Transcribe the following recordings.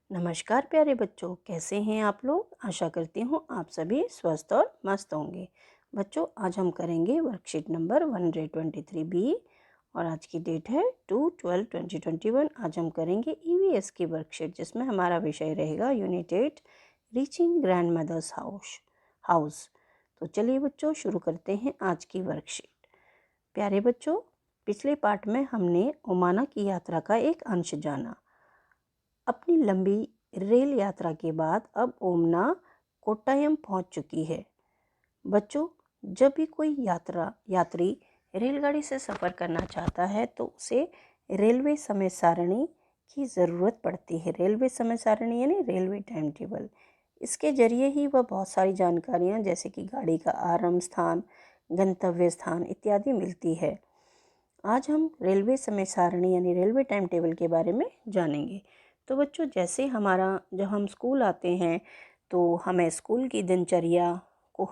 नमस्कार प्यारे बच्चों, कैसे हैं आप लोग। आशा करती हूँ आप सभी स्वस्थ और मस्त होंगे। बच्चों, आज हम करेंगे वर्कशीट नंबर 123B और आज की डेट है 2/12/2021। आज हम करेंगे EVS की वर्कशीट, जिसमें हमारा विषय रहेगा unit 8 reaching grandmother's house. तो चलिए बच्चों, शुरू करते हैं आज की वर्कशीट। प्यारे बच्चों, पिछले पार्ट में हमने ओमाना की यात्रा का एक अंश जाना। अपनी लंबी रेल यात्रा के बाद अब ओमना कोट्टायम पहुंच चुकी है। बच्चों, जब भी कोई यात्री रेलगाड़ी से सफ़र करना चाहता है तो उसे रेलवे समय सारणी की ज़रूरत पड़ती है। रेलवे समय सारणी यानी रेलवे टाइम टेबल। इसके ज़रिए ही वह बहुत सारी जानकारियाँ जैसे कि गाड़ी का आरंभ स्थान, गंतव्य स्थान इत्यादि मिलती है। आज हम रेलवे समय सारणी यानी रेलवे टाइम टेबल के बारे में जानेंगे। तो बच्चों, जैसे जब हम स्कूल आते हैं तो हमें स्कूल की दिनचर्या को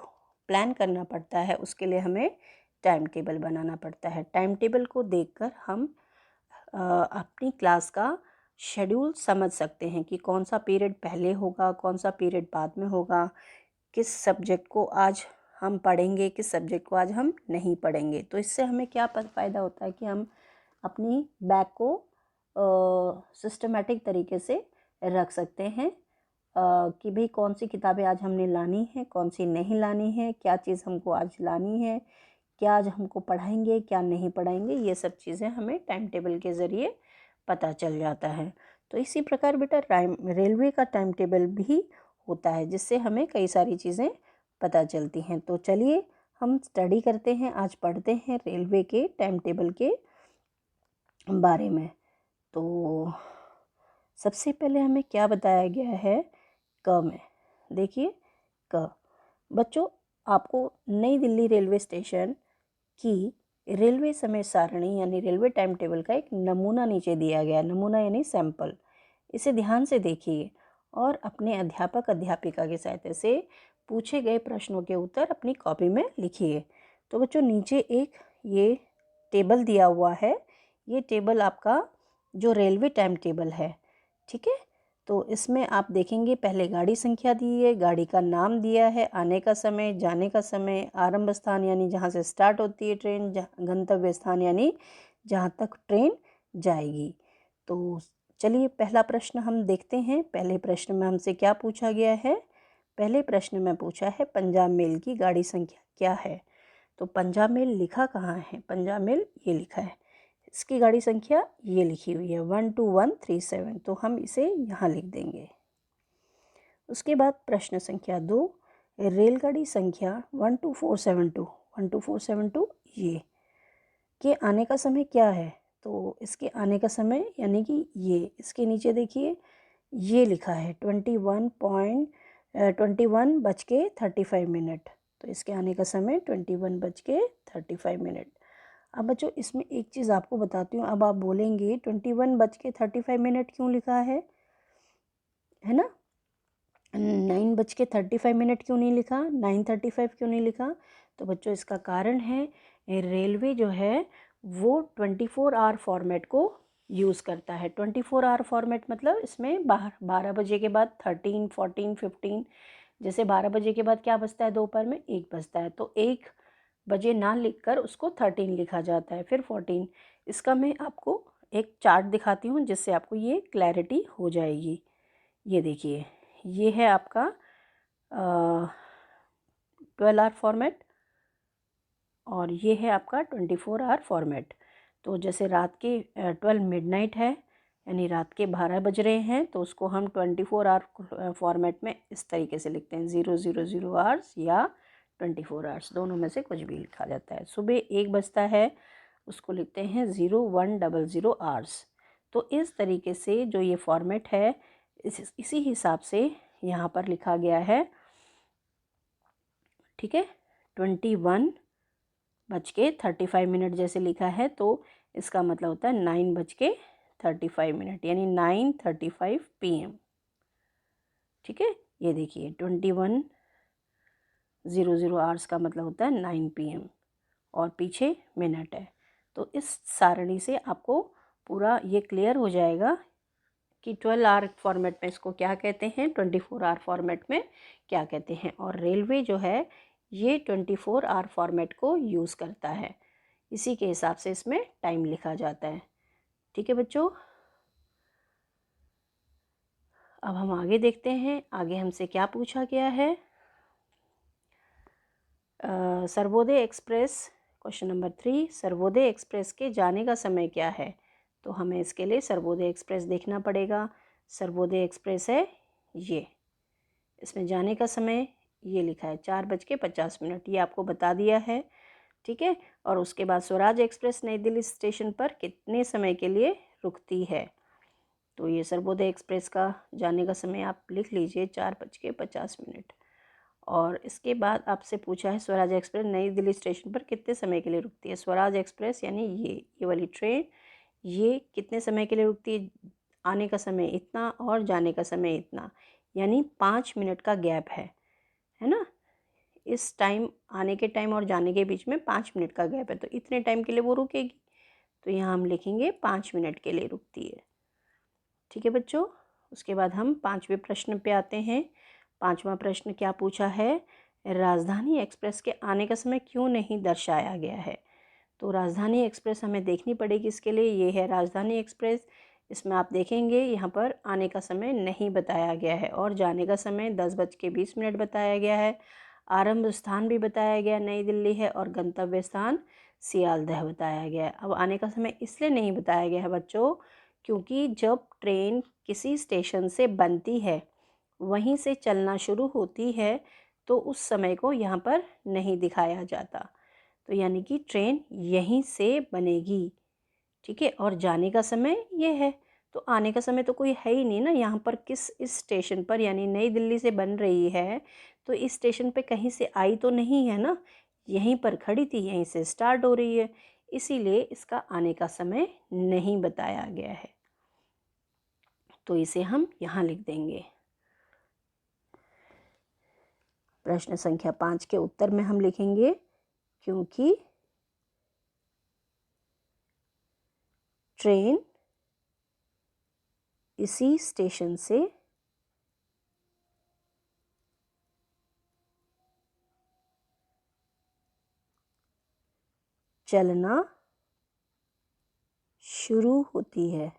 प्लान करना पड़ता है। उसके लिए हमें टाइम टेबल बनाना पड़ता है। टाइम टेबल को देखकर हम अपनी क्लास का शेड्यूल समझ सकते हैं कि कौन सा पीरियड पहले होगा, कौन सा पीरियड बाद में होगा, किस सब्जेक्ट को आज हम पढ़ेंगे, किस सब्जेक्ट को आज हम नहीं पढ़ेंगे। तो इससे हमें क्या फ़ायदा होता है कि हम अपनी बैग को सिस्टमेटिक तरीके से रख सकते हैं कि भाई कौन सी किताबें आज हमने लानी है, कौन सी नहीं लानी है, क्या चीज़ हमको आज लानी है, क्या आज हमको पढ़ाएंगे, क्या नहीं पढ़ाएंगे। ये सब चीज़ें हमें टाइम टेबल के ज़रिए पता चल जाता है। तो इसी प्रकार बेटा रेलवे का टाइम टेबल भी होता है, जिससे हमें कई सारी चीज़ें पता चलती हैं। तो चलिए हम स्टडी करते हैं, आज पढ़ते हैं रेलवे के टाइम टेबल के बारे में। तो सबसे पहले हमें क्या बताया गया है क में। देखिए क। बच्चों, आपको नई दिल्ली रेलवे स्टेशन की रेलवे समय सारणी यानी रेलवे टाइम टेबल का एक नमूना नीचे दिया गया। नमूना यानी सैंपल। इसे ध्यान से देखिए और अपने अध्यापक अध्यापिका की सहायता से पूछे गए प्रश्नों के उत्तर अपनी कॉपी में लिखिए। तो बच्चों, नीचे एक ये टेबल दिया हुआ है। ये टेबल आपका जो रेलवे टाइम टेबल है, ठीक है। तो इसमें आप देखेंगे पहले गाड़ी संख्या दी है, गाड़ी का नाम दिया है, आने का समय, जाने का समय, आरंभ स्थान यानी जहाँ से स्टार्ट होती है ट्रेन, गंतव्य स्थान यानी जहाँ तक ट्रेन जाएगी। तो चलिए पहला प्रश्न हम देखते हैं। पहले प्रश्न में हमसे क्या पूछा गया है। पहले प्रश्न में पूछा है पंजाब मेल की गाड़ी संख्या क्या है। तो पंजाब मेल लिखा कहाँ है। पंजाब मेल ये लिखा है, इसकी गाड़ी संख्या ये लिखी हुई है 12137। तो हम इसे यहाँ लिख देंगे। उसके बाद प्रश्न संख्या 2, रेलगाड़ी संख्या 12472 ये के आने का समय क्या है। तो इसके आने का समय यानी कि ये इसके नीचे देखिए ये लिखा है 21:35। तो इसके आने का समय 21:35। अब बच्चों, इसमें एक चीज़ आपको बताती हूँ। अब आप बोलेंगे 21:35 क्यों लिखा है ना। 9:35 क्यों नहीं लिखा, 9:35 क्यों नहीं लिखा। तो बच्चों, इसका कारण है रेलवे जो है वो 24 आवर फॉर्मेट को यूज़ करता है। 24 आवर फॉर्मेट मतलब इसमें 12 बजे के बाद 13, 14, 15, जैसे 12 बजे के बाद क्या बजता है, दोपहर में 1 बजता है। तो 1 बजे ना लिखकर उसको 13 लिखा जाता है, फिर 14। इसका मैं आपको एक चार्ट दिखाती हूँ जिससे आपको ये क्लैरिटी हो जाएगी। ये देखिए, ये है आपका 12 आवर फॉर्मेट और ये है आपका 24 आवर फॉर्मेट। तो जैसे रात के 12 मिडनाइट है यानी रात के 12 बज रहे हैं, तो उसको हम 24 आवर फॉर्मेट में इस तरीके से लिखते हैं 000 आवर्स या 24 आवर्स, दोनों में से कुछ भी लिखा जाता है। सुबह 1 बजता है, उसको लिखते हैं 0100 आवर्स। तो इस तरीके से जो ये फॉर्मेट है इसी हिसाब से यहाँ पर लिखा गया है, ठीक है। 21:35 जैसे लिखा है, तो इसका मतलब होता है 9:35 यानी 9:35 PM, ठीक है। ये देखिए 21:00 आवर्स का मतलब होता है 9 PM और पीछे मिनट है। तो इस सारणी से आपको पूरा ये क्लियर हो जाएगा कि 12 आवर फॉर्मेट में इसको क्या कहते हैं, 24 आवर फॉर्मेट में क्या कहते हैं। और रेलवे जो है ये 24 आवर फॉर्मेट को यूज़ करता है, इसी के हिसाब से इसमें टाइम लिखा जाता है। ठीक है बच्चों, अब हम आगे देखते हैं, आगे हमसे क्या पूछा गया है। Sarvodaya express, question number 3, Sarvodaya express के जाने का समय क्या है। तो हमें इसके लिए सर्वोदय एक्सप्रेस देखना पड़ेगा। सर्वोदय एक्सप्रेस है ये, इसमें जाने का समय ये लिखा है 4:50, ये आपको बता दिया है। ठीक है, और उसके बाद स्वराज एक्सप्रेस नई दिल्ली स्टेशन पर कितने समय के लिए रुकती है। तो ये सर्वोदय एक्सप्रेस का जाने का समय आप लिख लीजिए 4:50। और इसके बाद आपसे पूछा है स्वराज एक्सप्रेस नई दिल्ली स्टेशन पर कितने समय के लिए रुकती है। स्वराज एक्सप्रेस यानी ये वाली ट्रेन, ये कितने समय के लिए रुकती है, आने का समय इतना और जाने का समय इतना, यानी 5 मिनट का गैप है ना। इस टाइम, आने के टाइम और जाने के बीच में 5 मिनट का गैप है, तो इतने टाइम के लिए वो रुकेगी। तो यहाँ हम लिखेंगे 5 मिनट के लिए रुकती है। ठीक है बच्चों, उसके बाद हम 5वें प्रश्न पे आते हैं। 5वां प्रश्न क्या पूछा है, राजधानी एक्सप्रेस के आने का समय क्यों नहीं दर्शाया गया है। तो राजधानी एक्सप्रेस हमें देखनी पड़ेगी, इसके लिए ये है राजधानी एक्सप्रेस। इसमें आप देखेंगे यहाँ पर आने का समय नहीं बताया गया है और जाने का समय 10:20 बताया गया है। आरंभ स्थान भी बताया गया नई दिल्ली है और गंतव्य स्थान सियालदह बताया गया है। अब आने का समय इसलिए नहीं बताया गया है बच्चों, क्योंकि जब ट्रेन किसी स्टेशन से बनती है, वहीं से चलना शुरू होती है, तो उस समय को यहाँ पर नहीं दिखाया जाता। तो यानी कि ट्रेन यहीं से बनेगी। ठीक है, और जाने का समय ये है, तो आने का समय तो कोई है ही नहीं ना यहाँ पर। इस स्टेशन पर, यानी नई दिल्ली से बन रही है, तो इस स्टेशन पे कहीं से आई तो नहीं है ना, यहीं पर खड़ी थी, यहीं से स्टार्ट हो रही है, इसीलिए इसका आने का समय नहीं बताया गया है। तो इसे हम यहाँ लिख देंगे। प्रश्न संख्या 5 के उत्तर में हम लिखेंगे क्योंकि ट्रेन इसी स्टेशन से चलना शुरू होती है।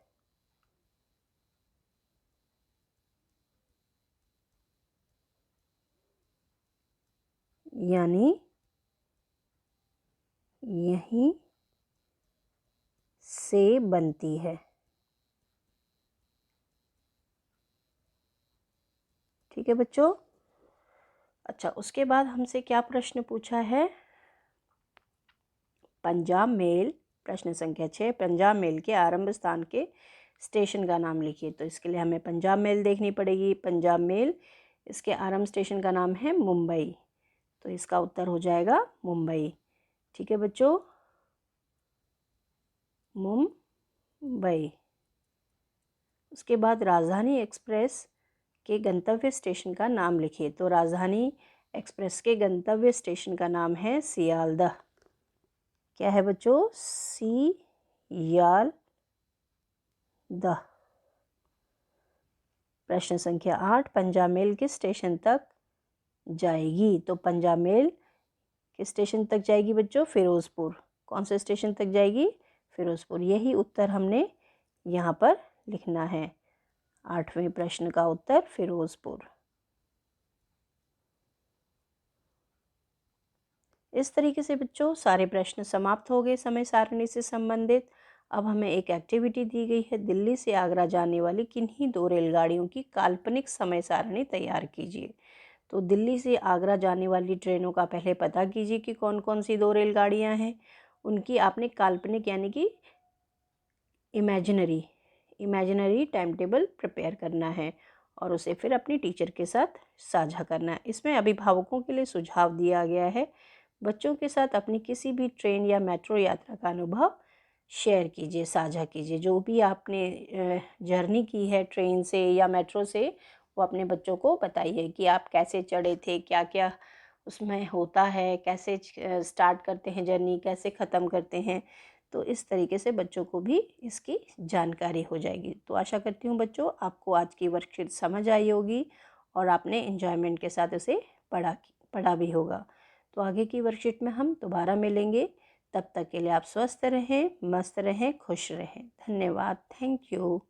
यानी यहीं से बनती है। ठीक है बच्चों, अच्छा उसके बाद हमसे क्या प्रश्न पूछा है, पंजाब मेल, प्रश्न संख्या 6, पंजाब मेल के आरंभ स्थान के स्टेशन का नाम लिखिए। तो इसके लिए हमें पंजाब मेल देखनी पड़ेगी। पंजाब मेल, इसके आरंभ स्टेशन का नाम है मुंबई, तो इसका उत्तर हो जाएगा मुंबई। ठीक है बच्चों, मुंबई। उसके बाद राजधानी एक्सप्रेस के गंतव्य स्टेशन का नाम लिखिए। तो राजधानी एक्सप्रेस के गंतव्य स्टेशन का नाम है सियालदह। क्या है बच्चों, सियालदह। प्रश्न संख्या 8, पंजाब मेल किस स्टेशन तक जाएगी। तो पंजाब मेल किस स्टेशन तक जाएगी बच्चों, फिरोजपुर। कौन से स्टेशन तक जाएगी, फिरोजपुर। यही उत्तर हमने यहाँ पर लिखना है। 8वें प्रश्न का उत्तर फिरोजपुर। इस तरीके से बच्चों सारे प्रश्न समाप्त हो गए समय सारणी से संबंधित। अब हमें एक एक्टिविटी दी गई है, दिल्ली से आगरा जाने वाली किन्हीं 2 रेलगाड़ियों की काल्पनिक समय सारणी तैयार कीजिए। तो दिल्ली से आगरा जाने वाली ट्रेनों का पहले पता कीजिए कि कौन कौन सी 2 रेलगाड़ियां हैं। उनकी आपने काल्पनिक यानी कि इमेजिनरी टाइम टेबल प्रिपेयर करना है और उसे फिर अपनी टीचर के साथ साझा करना है। इसमें अभिभावकों के लिए सुझाव दिया गया है, बच्चों के साथ अपनी किसी भी ट्रेन या मेट्रो यात्रा का अनुभव शेयर कीजिए, साझा कीजिए। जो भी आपने जर्नी की है ट्रेन से या मेट्रो से, वो अपने बच्चों को बताइए कि आप कैसे चढ़े थे, क्या क्या उसमें होता है, कैसे स्टार्ट करते हैं जर्नी, कैसे ख़त्म करते हैं। तो इस तरीके से बच्चों को भी इसकी जानकारी हो जाएगी। तो आशा करती हूँ बच्चों आपको आज की वर्कशीट समझ आई होगी और आपने एंजॉयमेंट के साथ उसे पढ़ा भी होगा। तो आगे की वर्कशीट में हम दोबारा मिलेंगे। तब तक के लिए आप स्वस्थ रहें, मस्त रहें, खुश रहें। धन्यवाद। Thank you.